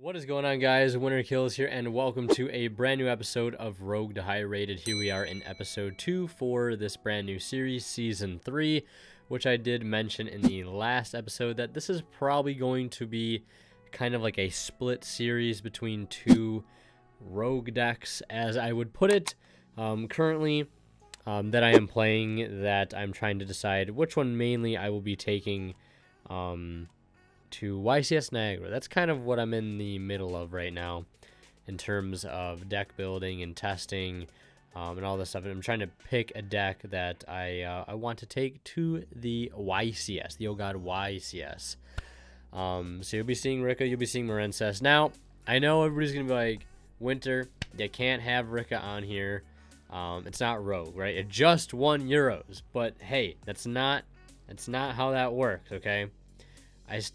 What is going on, guys? Winner Kills here, and welcome to a brand new episode of Rogue to High Rated. Here we are in episode 2 for this brand new series, season 3, which I did mention in the last episode that this is probably going to be kind of like a split series between two rogue decks, as I would put it. Currently, that I am playing, that I'm trying to decide which one mainly I will be taking to YCS Niagara. That's kind of what I'm in the middle of right now in terms of deck building and testing and all this stuff. And I'm trying to pick a deck that I want to take to the YCS, the Oh God YCS. So you'll be seeing Rika, you'll be seeing Marincess. Now, I know everybody's going to be like, Winter, you can't have Rika on here. It's not Rogue, right? It just won Euros. But hey, that's not how that works, okay?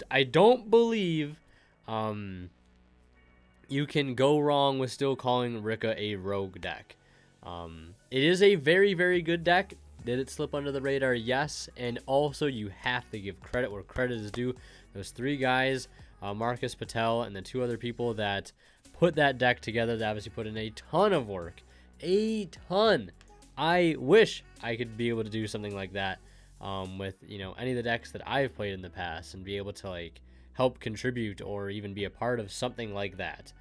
I don't believe you can go wrong with still calling Rika a rogue deck. It is a very, very good deck. Did it slip under the radar? Yes. And also, you have to give credit where credit is due. Those three guys, Marcus Patel, and the two other people that put that deck together, they obviously put in a ton of work. A ton. I wish I could be able to do something like that. With, any of the decks that I've played in the past and be able to, like, help contribute or even be a part of something like that.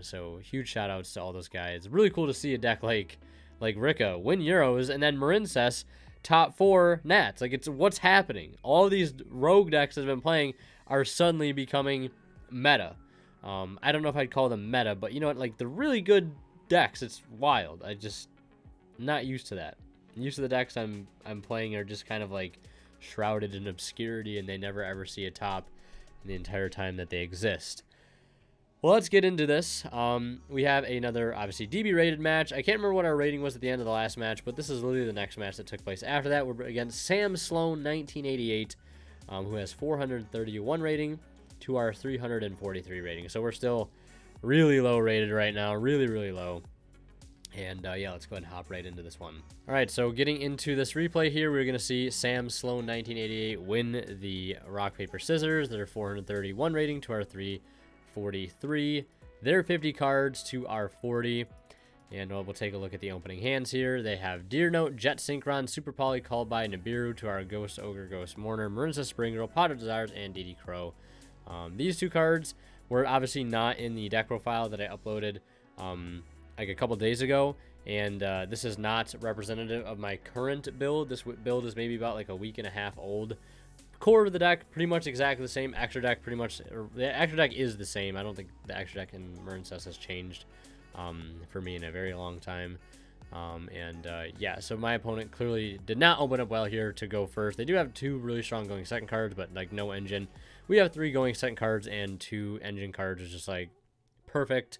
So huge shout outs to all those guys. Really cool to see a deck like Rika win Euros and then Marincess top 4 Nats. Like, it's what's happening. All these rogue decks that have been playing are suddenly becoming meta. I don't know if I'd call them meta, but you know what? Like, the really good decks, it's wild. I just not used to that. Used to the decks I'm playing are just kind of like shrouded in obscurity, and they never ever see a top in the entire time that they exist. Well, let's get into this. We have another, obviously, DB rated match. I can't remember what our rating was at the end of the last match, but this is literally the next match that took place after that. We're against Sam Sloan 1988, who has 431 rating to our 343 rating. So we're still really low rated right now, really, really low. And yeah, let's go ahead and hop right into this one. All right, so getting into this replay here, we're going to see Sam Sloan 1988 win the rock, paper, scissors. Their 431 rating to our 343. Their 50 cards to our 40. And we'll take a look at the opening hands here. They have Deer Note, Jet Synchron, Super Poly, Called by Nibiru to our Ghost Ogre, Ghost Mourner, Marincess Spring Girl, Pot of Desires, and DD Crow. These two cards were obviously not in the deck profile that I uploaded like a couple days ago, and this is not representative of my current build. This build is maybe about like a week and a half old. Core of the deck pretty much exactly the same. Extra deck pretty much, the extra deck is the same. I don't think the extra deck in Marincess has changed for me in a very long time. Yeah, so my opponent clearly did not open up well here to go first. They do have 2 really strong going second cards, but like no engine. We have 3 going second cards and 2 engine cards, which is just like perfect.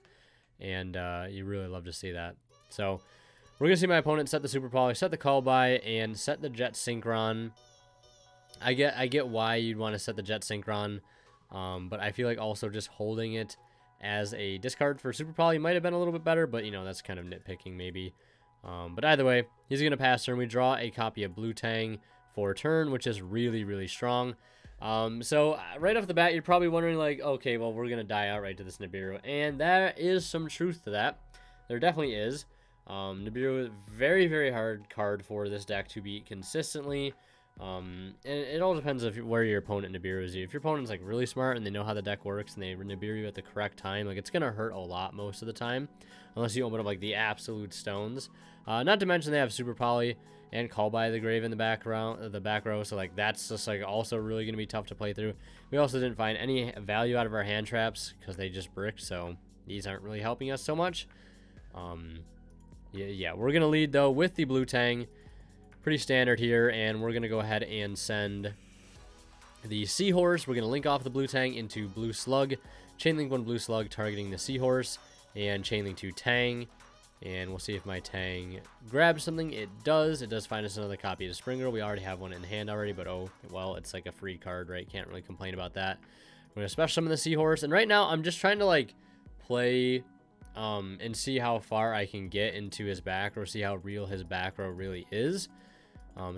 And you really love to see that. So we're going to see my opponent set the Super Poly, set the Call by, and set the Jet Synchron. I get why you'd want to set the Jet Synchron, but I feel like also just holding it as a discard for Super Poly might have been a little bit better, but, that's kind of nitpicking maybe. But either way, he's going to pass turn. We draw a copy of Blue Tang for turn, which is really, really strong. So right off the bat, you're probably wondering like, okay, well, we're going to die outright to this Nibiru. And there is some truth to that. There definitely is. Nibiru is a very, very hard card for this deck to beat consistently. And it all depends of where your opponent Nibiru is. If your opponent's like really smart and they know how the deck works and they Nibiru you at the correct time, like it's going to hurt a lot most of the time. Unless you open up like the absolute stones. Not to mention they have Super Poly and Call by the Grave in the background, the back row, so like that's just like also really going to be tough to play through. We also didn't find any value out of our hand traps because they just bricked, so these aren't really helping us so much. Yeah, we're going to lead though with the Blue Tang. Pretty standard here, and we're going to go ahead and send the Seahorse. We're going to link off the Blue Tang into Blue Slug. Chainlink 1 Blue Slug targeting the Seahorse, and Chainlink 2 Tang. And we'll see if my Tang grabs something. It does. It does find us another copy of Spring Girl. We already have one in hand already, but oh, well, it's like a free card, right? Can't really complain about that. We're going to special summon the Seahorse. And right now, I'm just trying to, like, play and see how far I can get into his back row, see how real his back row really is.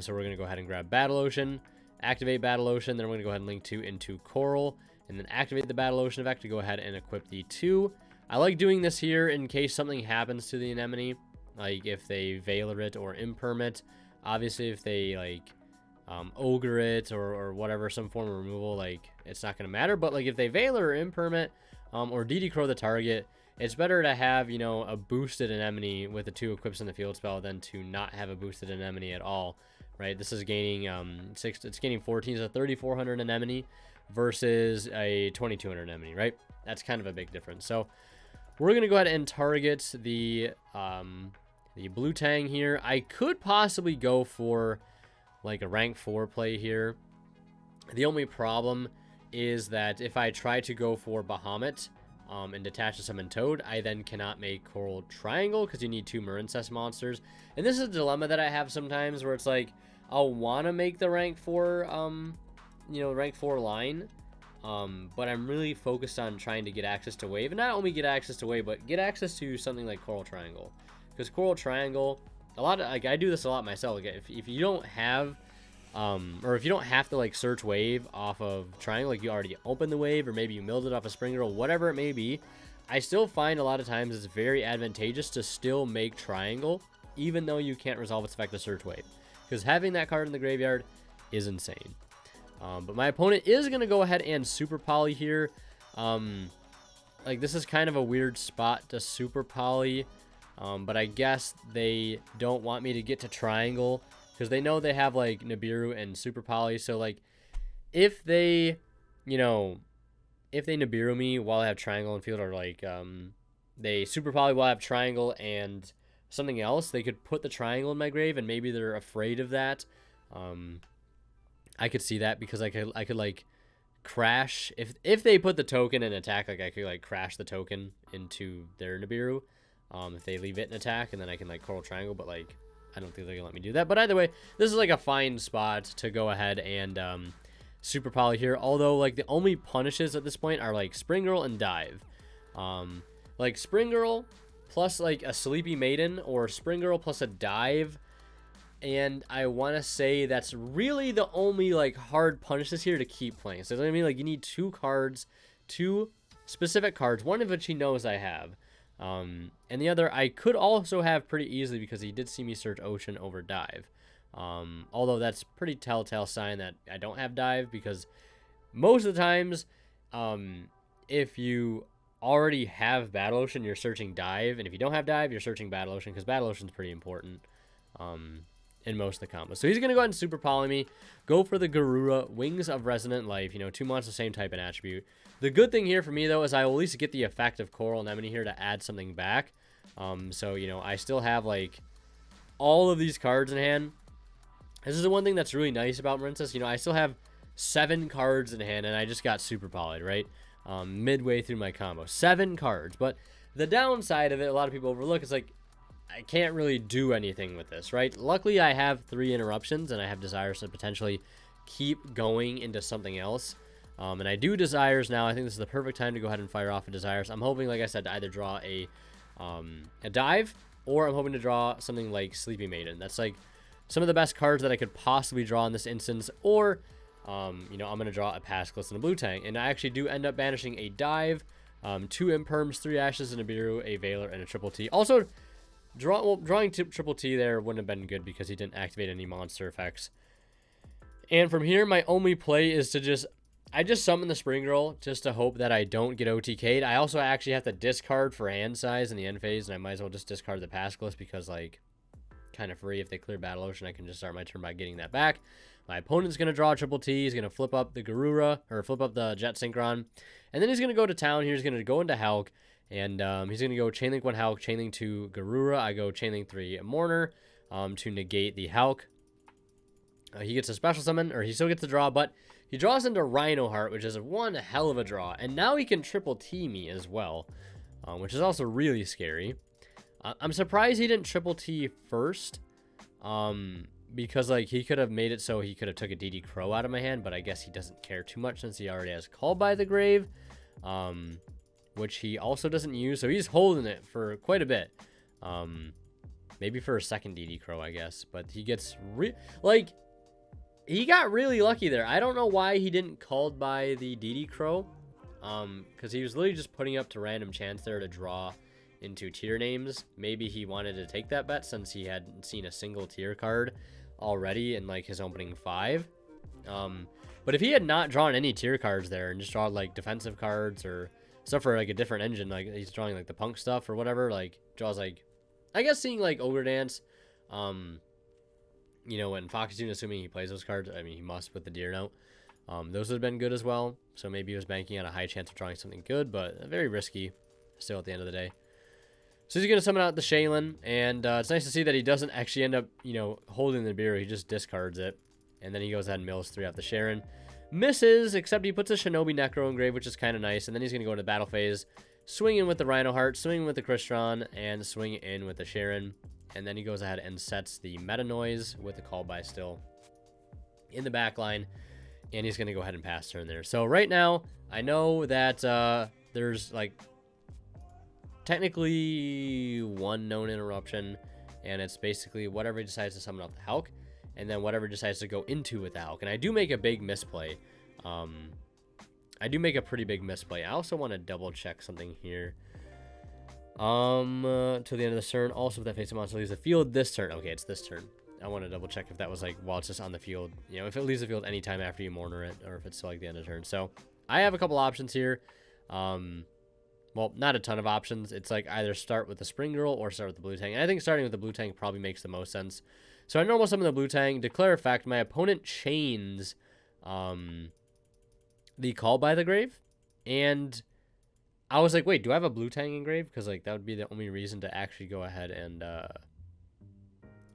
So we're going to go ahead and grab Battle Ocean, activate Battle Ocean. Then we're going to go ahead and link 2 into Coral. and then activate the Battle Ocean effect to go ahead and equip the 2. I like doing this here in case something happens to the anemone, like if they Veiler it or Imperm. Obviously, if they like Ogre it or whatever, some form of removal, like it's not going to matter. But like if they Veiler or Imperm or DD Crow the target, it's better to have, you know, a boosted anemone with the 2 equips in the field spell than to not have a boosted anemone at all, right? This is gaining it's gaining 14, so 3,400 anemone versus a 2,200 anemone, right? That's kind of a big difference. So we're gonna go ahead and target the blue tang here. I could possibly go for like a rank 4 play here. The only problem is that if I try to go for Bahamut and detach to summon Toad, I then cannot make Coral Triangle because you need 2 Marincess monsters. And this is a dilemma that I have sometimes where it's like I'll want to make the rank 4 rank 4 line, but I'm really focused on trying to get access to Wave, and not only get access to Wave, but get access to something like Coral Triangle, because Coral Triangle, I do this a lot myself. Like if you don't have or if you don't have to like search Wave off of Triangle, like you already opened the Wave, or maybe you milled it off of Spring Girl, whatever it may be, I still find a lot of times it's very advantageous to still make Triangle even though you can't resolve its effect to search Wave, because having that card in the graveyard is insane. But my opponent is going to go ahead and Super Poly here. Like, this is kind of a weird spot to Super Poly. But I guess they don't want me to get to Triangle because they know they have, like, Nibiru and Super Poly. So, like, if they, if they Nibiru me while I have Triangle in field, or, like, they Super Poly while I have Triangle and something else, they could put the Triangle in my grave, and maybe they're afraid of that. I could see that because I could like crash if they put the token in attack, like I could like crash the token into their Nibiru if they leave it in attack, and then I can like Coral Triangle, but like I don't think they're gonna let me do that. But either way, this is like a fine spot to go ahead and Super Poly here, although like the only punishes at this point are like Spring Girl and Dive. Like Spring Girl plus like a Sleepy Maiden, or Spring Girl plus a Dive. And I want to say that's really the only, like, hard punishes here to keep playing. So, I mean, like, you need 2 cards, 2 specific cards, one of which he knows I have. And the other I could also have pretty easily because he did see me search Ocean over Dive. Although that's pretty telltale sign that I don't have Dive, because most of the times, if you already have Battle Ocean, you're searching Dive. And if you don't have Dive, you're searching Battle Ocean, because Battle Ocean's pretty important. In most of the combos. So he's going to go ahead and Super Poly me, go for the Garura, Wings of Resonant Life, 2 monsters, same type and attribute. The good thing here for me, though, is I will at least get the effect of Coral Anemone here to add something back. So, I still have, like, all of these cards in hand. This is the one thing that's really nice about Marincess. I still have 7 cards in hand, and I just got Super Poly'd, right? Midway through my combo. 7 cards. But the downside of it, a lot of people overlook, is, like, I can't really do anything with this, right? Luckily, I have 3 interruptions, and I have desires to potentially keep going into something else. And I do desires now. I think this is the perfect time to go ahead and fire off a desires. I'm hoping, like I said, to either draw a dive, or I'm hoping to draw something like Sleepy Maiden. That's like some of the best cards that I could possibly draw in this instance. Or, I'm going to draw a Pascalus and a Blue Tang. And I actually do end up banishing a dive, 2 Imperms, 3 Ashes, and a Nibiru, a Veiler, and a Triple T. Also, drawing Triple T there wouldn't have been good because he didn't activate any monster effects. And from here, my only play is to I just summon the Spring Girl just to hope that I don't get OTK'd. I also actually have to discard for hand size in the end phase, and I might as well just discard the Pascalus because, like, kind of free. If they clear Battle Ocean, I can just start my turn by getting that back. My opponent's going to draw Triple T. He's going to flip up the Garura, or flip up the Jet Synchron. And then he's going to go to town here. He's going to go into Hulk. And he's going to go Chainlink 1 Hulk, Chainlink 2 Garura. I go Chainlink 3 Mourner to negate the Hulk. He gets a special summon, or he still gets the draw, but he draws into Rhino Heart, which is one hell of a draw. And now he can Triple T me as well, which is also really scary. I'm surprised he didn't Triple T first, because like he could have made it so he could have took a DD Crow out of my hand, but I guess he doesn't care too much since he already has Call by the Grave. Which he also doesn't use, so he's holding it for quite a bit. Maybe for a second DD Crow, I guess. But he gets he got really lucky there. I don't know why he didn't Called by the DD Crow. because he was literally just putting up to random chance there to draw into tier names. Maybe he wanted to take that bet since he hadn't seen a single tier card already in like his opening 5. But if he had not drawn any tier cards there and just drawn like defensive cards or stuff for like a different engine, like he's drawing like the punk stuff or whatever, like draws like, I guess seeing like Ogre Dance, you know, when Fox June, assuming he plays those cards, I mean, he must with the Deer Note. Those would have been good as well. So maybe he was banking on a high chance of drawing something good, but very risky still at the end of the day. So he's going to summon out the Shaylin, and it's nice to see that he doesn't actually end up, you know, holding the beer. He just discards it, and then he goes ahead and mills 3 off the Sharon. Misses, except he puts a Shinobi Necro engrave, which is kind of nice, and then he's going to go into battle phase, swing in with the Rhino Heart, swing in with the Crystron, and swing in with the Sharon. And then he goes ahead and sets the Meta Noise with the Call By still in the back line, and he's going to go ahead and pass turn there. So right now, I know that there's like technically one known interruption, and it's basically whatever he decides to summon off the Hulk, and then whatever decides to go into with the Hulk. And I do make a big misplay. I do make a pretty big misplay. I also want to double check something here. To the end of the turn. Also, if that face monster leaves the field this turn. Okay, it's this turn. I want to double check if that was like while it's just on the field. You know, if it leaves the field anytime after you Mourner it, or if it's still like the end of the turn. So I have a couple options here. Well, not a ton of options. It's like either start with the Spring Girl or start with the Blue Tang. And I think starting with the Blue Tang probably makes the most sense. So I normal summon the Blue Tang. Declare effect. My opponent chains the Call By the Grave. And I was like, wait, do I have a Blue Tang engrave? Because like that would be the only reason to actually go ahead and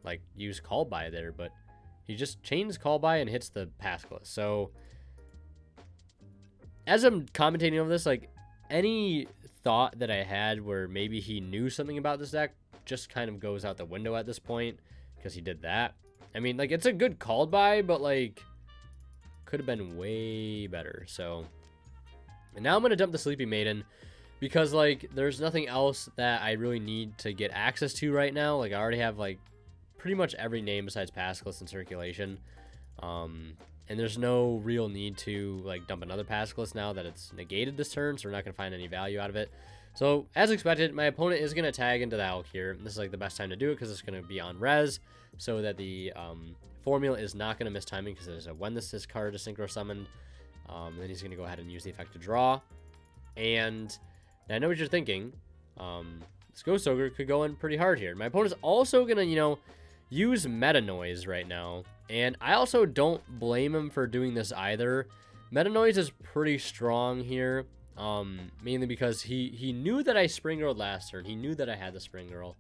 like use Call By there. But he just chains Call By and hits the Pascalus. So as I'm commentating over this, like any thought that I had where maybe he knew something about this deck just kind of goes out the window at this point because he did that. I mean, like, it's a good Called By, but like could have been way better. So, and now I'm going to dump the Sleepy Maiden because like there's nothing else that I really need to get access to right now. Like I already have like pretty much every name besides Pascalus in circulation. And there's no real need to like dump another Pascalus now that it's negated this turn, so we're not going to find any value out of it. So as expected, my opponent is going to tag into the Hulk here. This is like the best time to do it because it's going to be on res, so that the formula is not going to miss timing because there's a when this card is synchro summoned. Then he's going to go ahead and use the effect to draw. And I know what you're thinking. This Ghost Ogre could go in pretty hard here. My opponent's also going to, you know, use Meta Noise right now. And I also don't blame him for doing this either. Meta Noise is pretty strong here. Mainly because he knew that I Spring Girled last turn. He knew that I had the Spring Girl.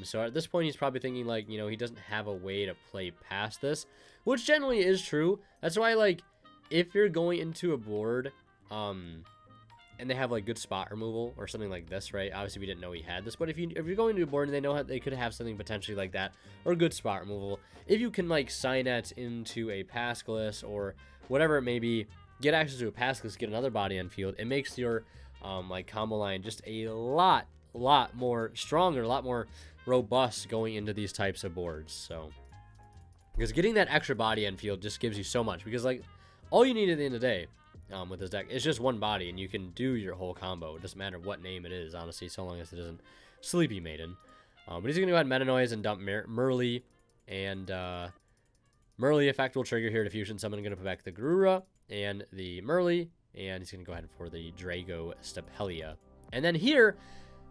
So at this point, he's probably thinking, like, you know, he doesn't have a way to play past this. Which generally is true. That's why, like, if you're going into a board, and they have, like, good spot removal or something like this, right? Obviously, we didn't know he had this. But if you're going to a board and they know how they could have something potentially like that, or good spot removal, if you can, like, Signet into a Pascalus or whatever it may be, get access to a Pascalus, get another body on field, it makes your, like, combo line just a lot more stronger, a lot more robust going into these types of boards. So, because getting that extra body on field just gives you so much. Because, like, all you need at the end of the day, with this deck, is just one body, and you can do your whole combo. It doesn't matter what name it is, honestly, so long as it isn't Sleepy Maiden. But he's going to go ahead and Meta Noise and dump Merly, and Merly effect will trigger here to fusion summon. I'm going to put back the Garura and the Merly, and he's going to go ahead for the Drago Stapelia. And then here,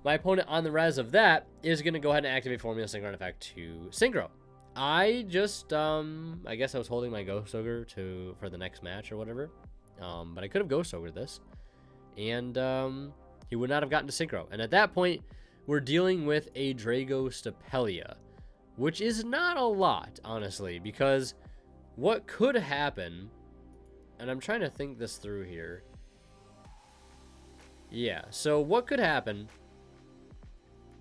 my opponent on the res of that is going to go ahead and activate Formula Synchron effect to Synchro. I just, I guess I was holding my Ghost Ogre for the next match or whatever. But I could have Ghost Ogre this, and he would not have gotten to Synchro. And at that point, we're dealing with a Drago Stapelia, which is not a lot, honestly, because what could happen, and I'm trying to think this through here. Yeah, so what could happen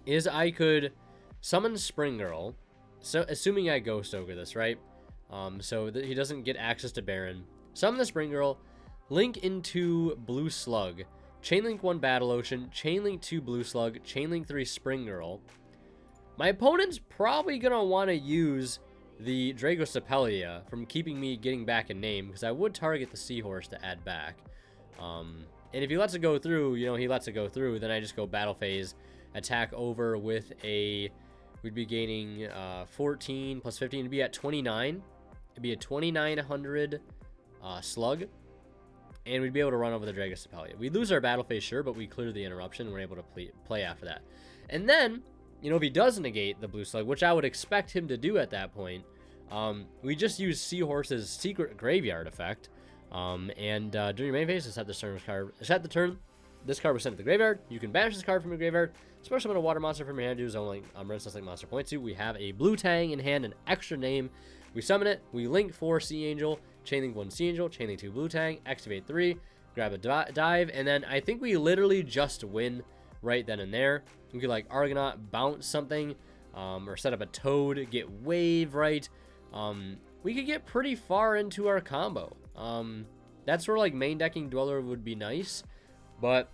is I could summon Spring Girl, so assuming I Ghost Ogre this, right? So that he doesn't get access to Baron. Summon the Spring Girl, link into Blue Slug, Chainlink 1 Battle Ocean, Chainlink 2 Blue Slug, Chainlink 3 Spring Girl. My opponent's probably going to want to use the Drago Stapelia from keeping me getting back a name, because I would target the Seahorse to add back. And if he lets it go through, you know, he lets it go through, then I just go battle phase, attack over with a, we'd be gaining 14 plus 15, it'd be at 29. It'd be a 2900 slug, and we'd be able to run over the Dragus Stapelia. We'd lose our battle phase, sure, but we clear the interruption, and we're able to play after that. And then, you know, if he does negate the blue slug, which I would expect him to do at that point, we just use Seahorse's secret graveyard effect. During your main phase, set the turn. This card was sent to the graveyard. You can banish this card from your graveyard. Special summon a water monster from your hand. Do zone like Marincess like monster points to. We have a blue Tang in hand, an extra name. We summon it. We link 4 Sea Angel, Chainlink 1 Sea Angel, Chainlink 2 blue Tang, activate 3, grab a dive, and then I think we literally just win right then and there. We could like Argonaut, bounce something, or set up a Toad, get wave right. We could get pretty far into our combo. That's where like main decking Dweller would be nice, but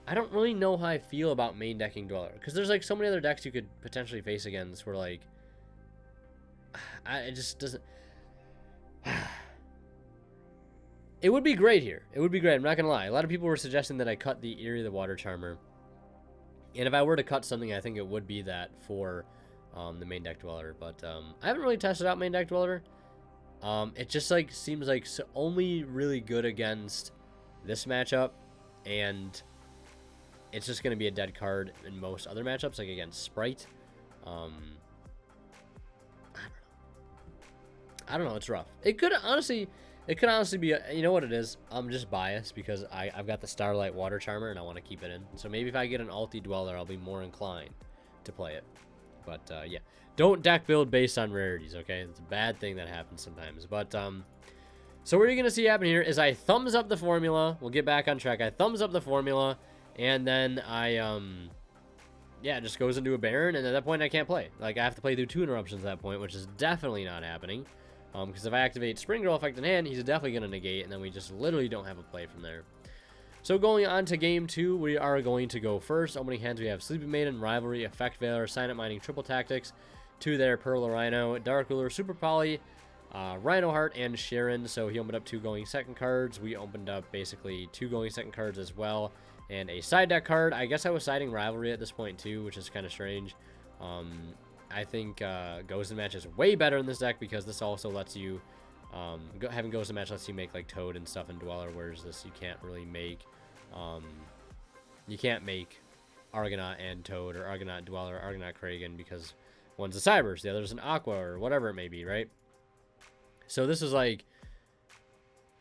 I don't really know how I feel about main decking Dweller, because there's like so many other decks you could potentially face against where like it just doesn't. It would be great here. It would be great. I'm not gonna lie. A lot of people were suggesting that I cut the Eerie the Water Charmer, and if I were to cut something, I think it would be that for the main deck Dweller. But I haven't really tested out main deck Dweller. It just like seems like only really good against this matchup, and it's just gonna be a dead card in most other matchups, like against Sprite. I don't know. It's rough. It could honestly be. You know what it is? I'm just biased because I've got the Starlight Water Charmer and I want to keep it in. So maybe if I get an Alti Dweller, I'll be more inclined to play it. But yeah, don't deck build based on rarities. Okay, it's a bad thing that happens sometimes. But so what you're gonna see happen here is I thumbs up the formula. We'll get back on track. I thumbs up the formula, and then yeah, it just goes into a Baron, and at that point I can't play. Like I have to play through 2 interruptions at that point, which is definitely not happening. Because if I activate Spring Girl effect in hand, he's definitely going to negate, and then we just literally don't have a play from there. So going on to game 2, we are going to go first. Opening hands, we have Sleepy Maiden, Rivalry, Effect Veiler, Silent Mining, Triple Tactics, 2 there, Pearl Rhino, Dark Ruler, Super Poly, Rhino Heart, and Sharon. So he opened up 2 going second cards. We opened up basically 2 going second cards as well, and a side deck card. I guess I was siding Rivalry at this point too, which is kind of strange. I think Ghost in Match is way better in this deck because this also lets you, having Ghost in Match lets you make like Toad and stuff in Dweller, whereas this you can't really make. You can't make Argonaut and Toad, or Argonaut Dweller, Argonaut Kragan, because one's a Cybers, the other's an Aqua, or whatever it may be, right? So this is like,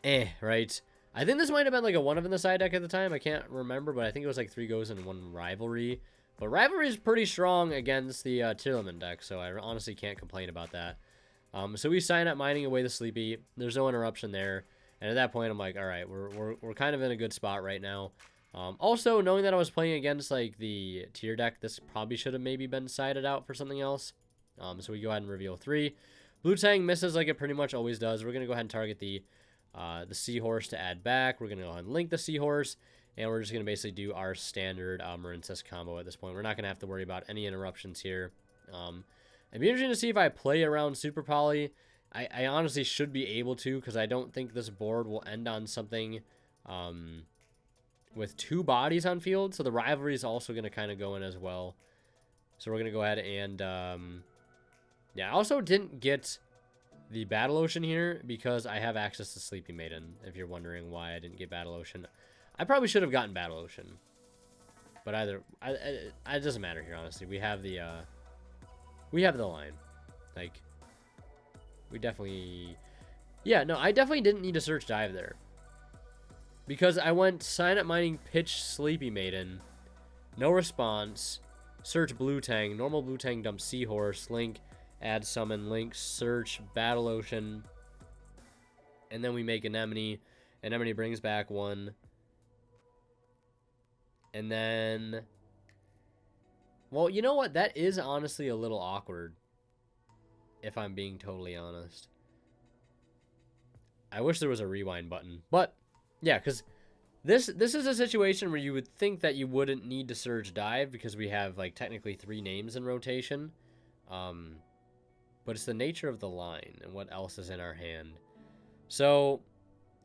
right? I think this might have been like a 1 of in the side deck at the time. I can't remember, but I think it was like 3 Ghosts and 1 Rivalry. But Rivalry is pretty strong against the Tearlament deck, so I honestly can't complain about that. So we sign up mining away the Sleepy. There's no interruption there. And at that point, I'm like, all right, we're kind of in a good spot right now. Also, knowing that I was playing against like the tier deck, this probably should have maybe been sided out for something else. So we go ahead and reveal 3. Blue Tang misses like it pretty much always does. We're going to go ahead and target the Seahorse to add back. We're going to go ahead and link the Seahorse. And we're just going to basically do our standard Marincess combo at this point. We're not going to have to worry about any interruptions here. It'd be interesting to see if I play around Super Poly. I honestly should be able to, because I don't think this board will end on something with 2 bodies on field. So the Rivalry is also going to kind of go in as well. So we're going to go ahead and... yeah, I also didn't get the Battle Ocean here because I have access to Sleepy Maiden, if you're wondering why I didn't get Battle Ocean. I probably should have gotten Battle Ocean, but either it doesn't matter here. Honestly, we have the line. Like, we definitely, yeah, no, I definitely didn't need to search dive there because I went Sign Up Mining, pitch Sleepy Maiden, no response, search Blue Tang, normal Blue Tang, dump Seahorse, link, add summon, link, search Battle Ocean, and then we make Anemone. Anemone brings back 1. And then, well, you know what? That is honestly a little awkward, if I'm being totally honest. I wish there was a rewind button. But, yeah, because this is a situation where you would think that you wouldn't need to surge dive because we have, like, technically 3 names in rotation. But it's the nature of the line and what else is in our hand. So...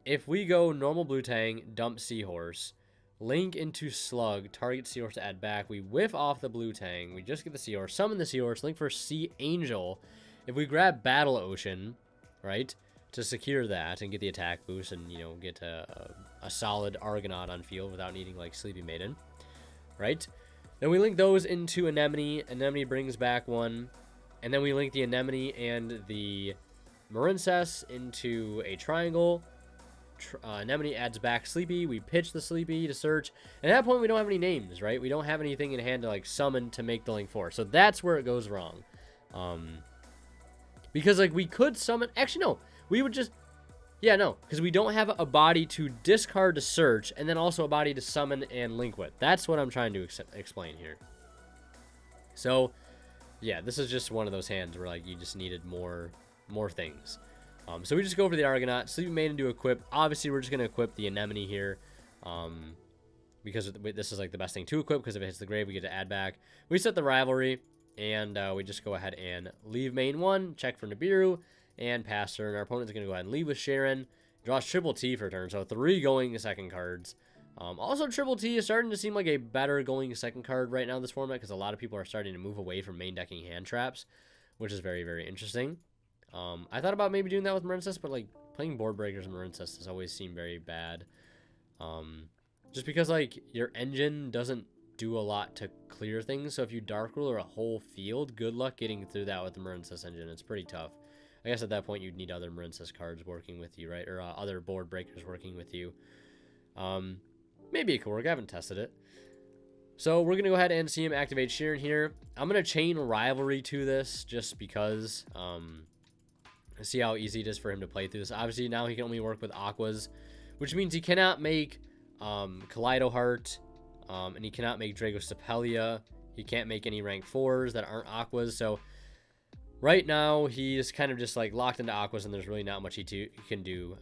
if we go normal blue tang, dump Seahorse, link into Slug, target Seahorse to add back, we whiff off the blue tang, we just get the Seahorse, summon the Seahorse, link for Sea Angel. If we grab Battle Ocean, right, to secure that and get the attack boost and, you know, get a solid Argonaut on field without needing, like, Sleepy Maiden, right? Then we link those into Anemone. Anemone brings back one. And then we link the Anemone and the Marincess into a triangle. Anemone adds back Sleepy. We pitch the Sleepy to search. And at that point, we don't have any names, right? We don't have anything in hand to, like, summon to make the link 4. So that's where it goes wrong. Because, like, we could summon... Actually, no. We would just... Yeah, no. Because we don't have a body to discard to search, and then also a body to summon and link with. That's what I'm trying to explain here. So, yeah, this is just one of those hands where, like, you just needed more things. So we just go for the Argonaut. Sleepy Maiden to equip. Obviously, we're just going to equip the Anemone here. Because this is, like, the best thing to equip, because if it hits the grave, we get to add back. We set the Rivalry, and we just go ahead and leave main 1, check for Nibiru, and pass turn. Our opponent's going to go ahead and leave with Sharon. Draws Triple T for turn, so 3 going second cards. Also, Triple T is starting to seem like a better going second card right now in this format, because a lot of people are starting to move away from main decking hand traps, which is very, very interesting. I thought about maybe doing that with Marincess, but, like, playing board breakers and Marincess has always seemed very bad. Just because, like, your engine doesn't do a lot to clear things, so if you Dark Ruler a whole field, good luck getting through that with the Marincess engine. It's pretty tough. I guess at that point you'd need other Marincess cards working with you, right? Or other board breakers working with you. Maybe it could work. I haven't tested it. So we're going to go ahead and see him activate Sheeran here. I'm going to chain Rivalry to this just because... see how easy it is for him to play through this. Obviously, now he can only work with Aquas, which means he cannot make Kaleido Heart, and he cannot make Dragostapelia. He can't make any rank 4s that aren't Aquas, so... Right now, he's kind of just, like, locked into Aquas, and there's really not much he can do,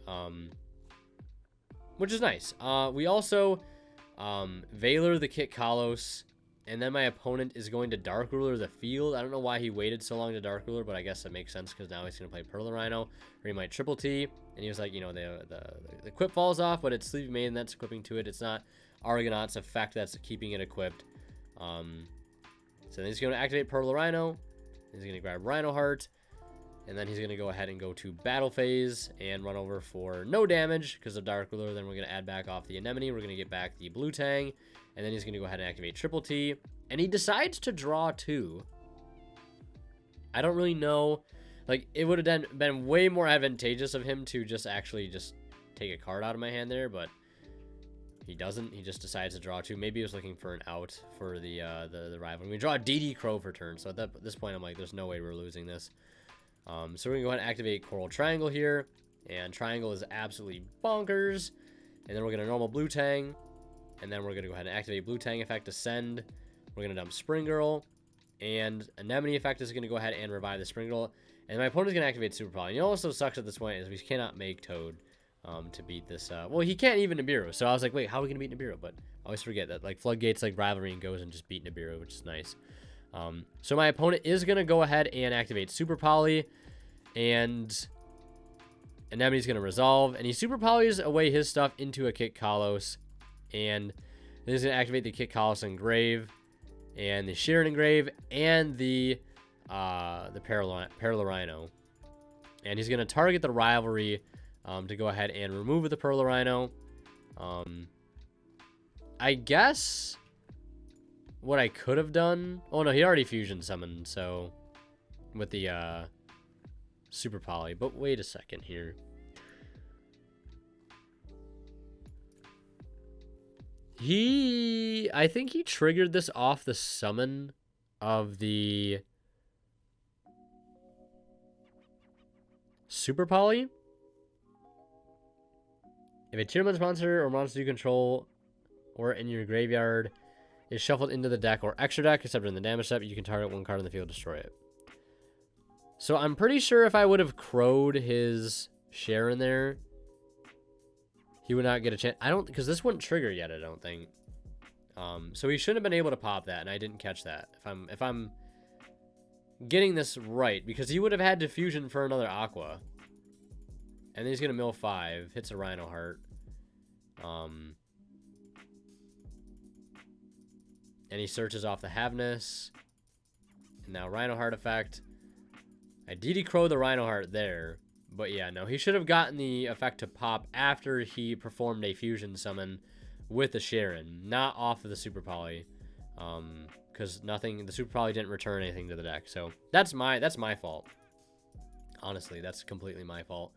which is nice. We also Valor the Kit Kalos, and then my opponent is going to Dark Ruler the field. I don't know why he waited so long to Dark Ruler, but I guess it makes sense because now he's going to play Pearl Rhino, or he might Triple T, and he was like, you know, the equip falls off, but it's Sleepy Maiden that's equipping to it. It's not Argonaut's effect that's keeping it equipped. So then he's going to activate Pearl Rhino. He's going to grab Rhino Heart, and then he's going to go ahead and go to Battle Phase and run over for no damage because of Dark Ruler. Then we're going to add back off the Anemone. We're going to get back the Blue Tang, and then he's going to go ahead and activate Triple T, and he decides to draw 2. I don't really know. Like, it would have been way more advantageous of him to just actually just take a card out of my hand there, but he doesn't. He just decides to draw 2. Maybe he was looking for an out for the rival. We draw a DD Crow for turn, so at this point I'm like, there's no way we're losing this. So we're going to go ahead and activate Coral Triangle here, and Triangle is absolutely bonkers. And then we're going to normal Blue Tang, and then we're going to go ahead and activate Blue Tang effect to send. We're going to dump Spring Girl, and Anemone effect is going to go ahead and revive the Spring Girl. And my opponent's going to activate Super Poly. You know what also sucks at this point is we cannot make Toad to beat this. Well, he can't even Nibiru, so I was like, wait, how are we going to beat Nibiru? But I always forget that, like, Floodgates, like, Rivalry and goes and just beat Nibiru, which is nice. So my opponent is going to go ahead and activate Super Poly, and Anemone's going to resolve, and he Super Polys away his stuff into a Kit Kalos, and then he's going to activate the Kit Kalos Engrave, and the Sheeran Engrave, and the Paralorhino, and he's going to target the Rivalry to go ahead and remove the Paralorhino. I guess what I could have done... Oh, no, he already fusion summoned, so... With the Super Poly. But wait a second here. I think he triggered this off the summon of the Super Poly. If a Tearlament monster or monster you control or in your graveyard is shuffled into the deck or extra deck, except in the damage step, you can target one card on the field, destroy it. So I'm pretty sure if I would have crowed his Sharon there, he would not get a chance. I don't, because this wouldn't trigger yet, I don't think. So he shouldn't have been able to pop that, and I didn't catch that. If I'm getting this right, because he would have had diffusion for another Aqua. And then he's going to mill 5. Hits a Rhino Heart. And he searches off the Havness. And now Rhino Heart effect. I DD Crow the Rhino Heart there. But yeah, no, he should have gotten the effect to pop after he performed a fusion summon with the Sharon, not off of the Super Poly. Because the Super Poly didn't return anything to the deck. So that's my fault. Honestly, that's completely my fault.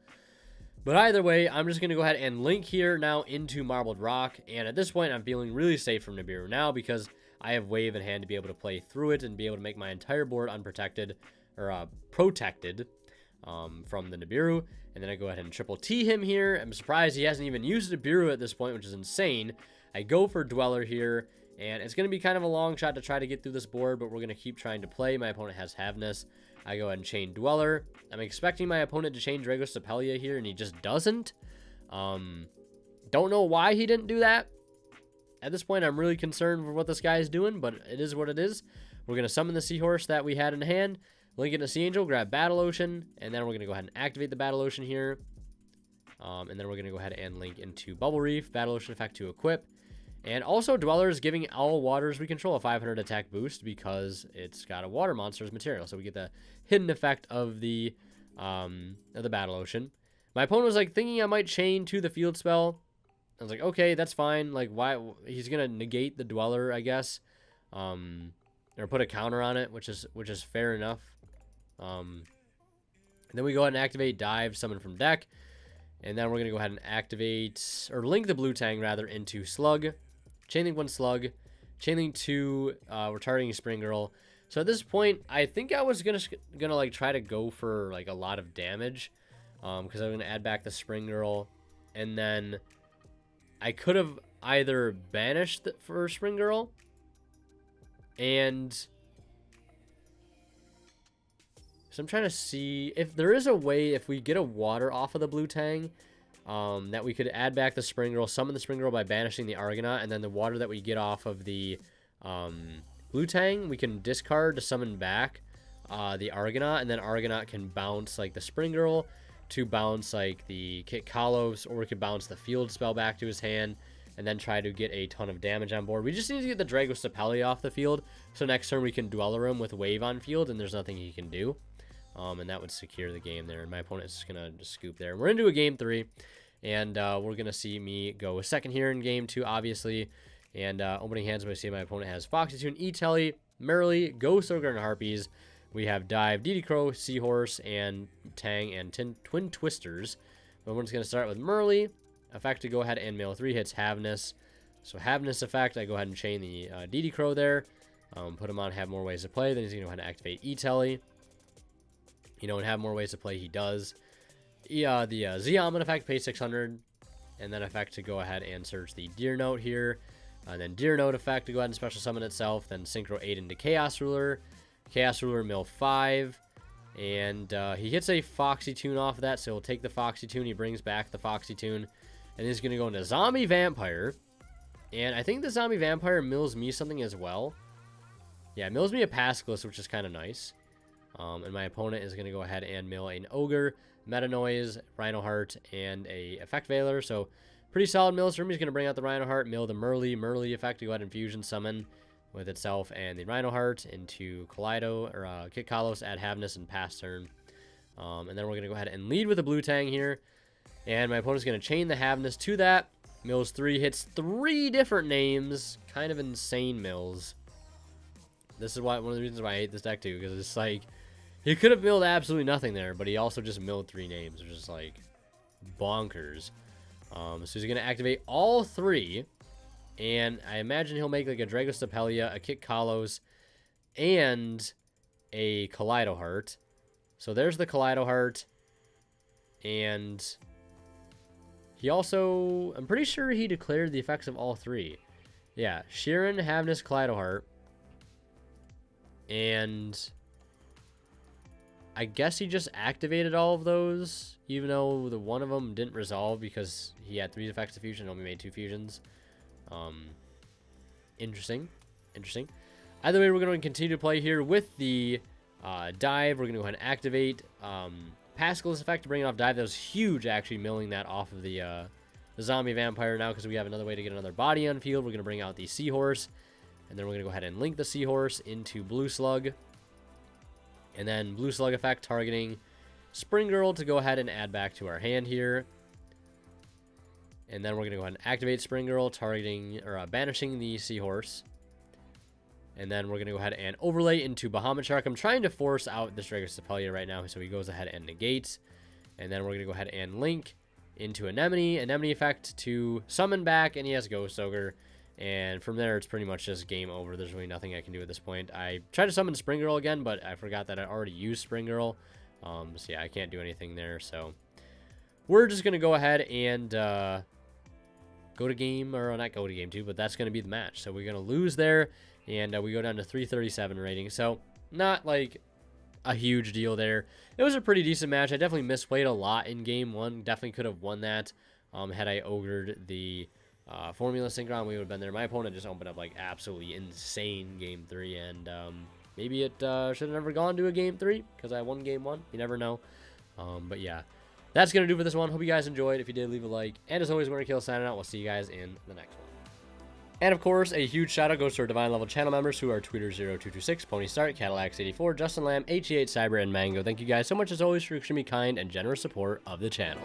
But either way, I'm just going to go ahead and link here now into Marbled Rock. And at this point, I'm feeling really safe from Nibiru now because I have Wave in hand to be able to play through it and be able to make my entire board unprotected, or protected from the Nibiru. And then I go ahead and triple T him here. I'm surprised he hasn't even used Nibiru at this point, which is insane. I go for Dweller here, and it's going to be kind of a long shot to try to get through this board, but we're going to keep trying to play. My opponent has Havness. I go ahead and chain Dweller. I'm expecting my opponent to chain Dragostapelia here, and he just doesn't. Don't know why he didn't do that. At this point, I'm really concerned for what this guy is doing, but it is what it is. We're going to summon the Seahorse that we had in hand, link it to Sea Angel, grab Battle Ocean, and then we're going to go ahead and activate the Battle Ocean here. And then we're going to go ahead and link into Bubble Reef, Battle Ocean effect to equip. And also, Dweller is giving all waters we control a 500 attack boost because it's got a water monster's material. So we get the hidden effect of the Battle Ocean. My opponent was like thinking I might chain to the field spell. I was like, okay, that's fine. Like, why? He's gonna negate the Dweller, I guess, or put a counter on it, which is fair enough. Then we go ahead and activate Dive, summon from deck, and then we're gonna go ahead and activate or link the Blue Tang rather into Slug. Chainlink 1 Slug, Chainlink 2 Retarding Spring Girl. So at this point, I think I was gonna like try to go for like a lot of damage, because I'm gonna add back the Spring Girl, and then I could have either banished for Spring Girl, and so I'm trying to see if there is a way if we get a water off of the Blue Tang. That we could add back the Spring Girl, summon the Spring Girl by banishing the Argonaut, and then the water that we get off of the Blue Tang, we can discard to summon back the Argonaut, and then Argonaut can bounce like the Spring Girl to bounce like the Kit Kalos, or we could bounce the field spell back to his hand, and then try to get a ton of damage on board. We just need to get the Dragostapelia off the field, so next turn we can Dweller him with Wave on field, and there's nothing he can do. And that would secure the game there, and my opponent is just going to scoop there. We're into a game 3, and we're going to see me go a second here in game 2, obviously. And opening hands, we see my opponent has Foxy Tune, E-Telly, Merrily, Ghost Ogre, and Harpies. We have Dive, DD Crow, Seahorse, and Tang, and Twin Twisters. But we're just going to start with Merrily. Effect to go ahead and mill 3 hits Havness. So Havness effect, I go ahead and chain the DD Crow there. Put him on Have More Ways to Play. Then he's going to go ahead and activate E-Telly. You know, and Have More Ways to Play, he does. The Zeoman effect, pay 600. And then effect to go ahead and search the Deer Note here. And then Deer Note effect to go ahead and special summon itself. Then Synchro 8 into Chaos Ruler. Chaos Ruler mill 5. And he hits a Foxy Tune off of that. So he'll take the Foxy Tune. He brings back the Foxy Tune. And he's going to go into Zombie Vampire. And I think the Zombie Vampire mills me something as well. Yeah, it mills me a Pascalus, which is kind of nice. And my opponent is going to go ahead and mill an Ogre, Meta Noise, Rhino Heart, and a Effect Veiler. So pretty solid mills for him. He's going to bring out the Rhino Heart, mill the Merrily effect to go ahead and fusion summon with itself and the Rhino Heart into Kaleido, or Kit Kalos, add Havness, and pass turn. And then we're going to go ahead and lead with the Blue Tang here. And my opponent's going to chain the Havness to that. Mills 3, hits 3 different names. Kind of insane mills. This is one of the reasons why I hate this deck too, because it's like, he could have milled absolutely nothing there, but he also just milled 3 names, which is like bonkers. So he's going to activate all 3, and I imagine he'll make like a Dragostapelia, a Kit Kalos, and a Kaleido Heart. So there's the Kaleido Heart, and he also, I'm pretty sure he declared the effects of all 3. Yeah, Sheeran, Havness, Kaleido Heart, and I guess he just activated all of those, even though the one of them didn't resolve because he had 3 effects of fusion and only made 2 fusions. Interesting. Either way, we're going to continue to play here with the Dive. We're going to go ahead and activate Pascal's effect to bring it off dive. That was huge, actually, milling that off of the zombie vampire now, because we have another way to get another body on field. We're going to bring out the Seahorse, and then we're going to go ahead and link the Seahorse into Blue Slug. And then Blue Slug effect targeting Spring Girl to go ahead and add back to our hand here. And then we're going to go ahead and activate Spring Girl, targeting or banishing the Seahorse. And then we're going to go ahead and overlay into Bahamut Shark. I'm trying to force out this Dragostapelia right now, so he goes ahead and negates. And then we're going to go ahead and link into Anemone effect to summon back, and he has Ghost Ogre. And from there, it's pretty much just game over. There's really nothing I can do at this point. I tried to summon Spring Girl again, but I forgot that I already used Spring Girl. So yeah, I can't do anything there. So we're just going to go ahead and go to game, or not go to game 2, but that's going to be the match. So we're going to lose there, and we go down to 337 rating. So not like a huge deal there. It was a pretty decent match. I definitely misplayed a lot in game 1. Definitely could have won that had I ogred the Formula Synchron. We would have been there. My opponent just opened up like absolutely insane game 3, and maybe it should have never gone to a game 3 because I won game 1. You never know. But yeah, that's going to do for this one. Hope you guys enjoyed. If you did, leave a like. And as always, we're going to kill signing out. We'll see you guys in the next one. And of course, a huge shout out goes to our Divine Level channel members who are Tweeter0226, Pony Start, Cadillacs84, Justin Lamb, HE8 Cyber, and Mango. Thank you guys so much as always for extremely kind and generous support of the channel.